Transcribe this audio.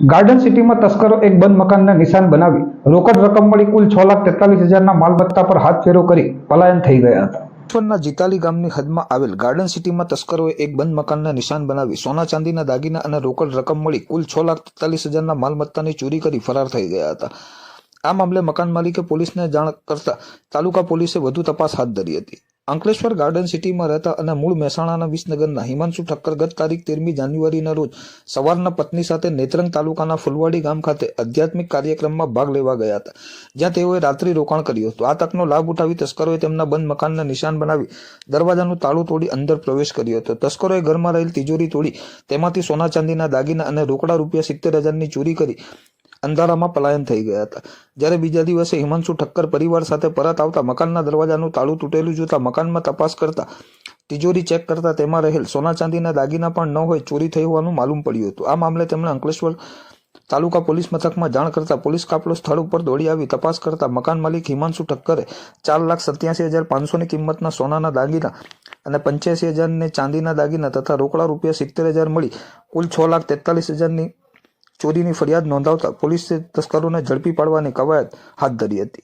Garden સિટીમાં તસ્કરો એક બંધ મકાનને નિશાન બનાવી રોકડ રકમ મળી કુલ 6,43,000ના માલમત્તા પર હાથ ફેરો કરી પલાયન થઈ ગયા હતા. ના જીતાલી ગામની હદમાં આવેલ ગાર્ડન સિટીમાં તસ્કરોએ એક બંધ મકાનના નિશાન બનાવી સોના ચાંદીના દાગીના અને રોકડ રકમ મળી કુલ 6,43,000ના માલમત્તાની ચોરી કરી ફરાર થઈ ગયા હતા. આ મામલે મકાન માલિકે પોલીસને જાણ કરતા તાલુકા પોલીસે વધુ તપાસ હાથ ધરી હતી. અંકલેશ્વર ગાર્ડન સિટીમાં રહેતા અને મૂળ મહેસાણાના વિસનગરના હિમાંશુ ઠક્કર ગત તારીખ 13મી જાન્યુઆરીના રોજ સવારના પત્ની સાથે નેત્રંગ તાલુકાના ફુલવાડી ગામ ખાતે આધ્યાત્મિક કાર્યક્રમમાં ભાગ લેવા ગયા હતા, જ્યાં તેઓએ રાત્રિ રોકાણ કર્યું હતું. આ તકનો લાભ ઉઠાવી તસ્કરોએ તેમના બંધ મકાનના નિશાન બનાવી દરવાજાનું તાળું તોડી અંદર પ્રવેશ કર્યો હતો. તસ્કરોએ ઘરમાં રહેલ તિજોરી તોડી તેમાંથી સોના ચાંદીના દાગીના અને રોકડા ₹70,000ની ચોરી કરી અંધારામાં પલાયન થઈ ગયા હતા. જ્યારે બીજા દિવસે હિમાંશુ ઠક્કર પરિવાર સાથે પરત આવતા મકાનના દરવાજાનું તાળું તૂટેલું જોતા મકાનમાં તપાસ કરતા તિજોરી ચેક કરતા તેમાં રહેલ સોના ચાંદીના દાગીના પણ ન હોય ચોરી થઈ હોવાનું માલુમ પડ્યું હતું. આ મામલે તેમણે અંકલેશ્વર તાલુકા પોલીસ મથકમાં જાણ કરતા પોલીસ કાફલો સ્થળ ઉપર દોડી આવી તપાસ કરતા મકાન માલિક હિમાંશુ ઠક્કરે 4,87,500ની કિંમતના સોનાના દાગીના અને 85,000 ચાંદીના દાગીના તથા રોકડા ₹70,000 મળી કુલ 6,43,000ની ચોરીની ફરિયાદ નોંધાવતા પોલીસે તસ્કરોને ઝડપી પાડવાની કવાયત હાથ ધરી હતી.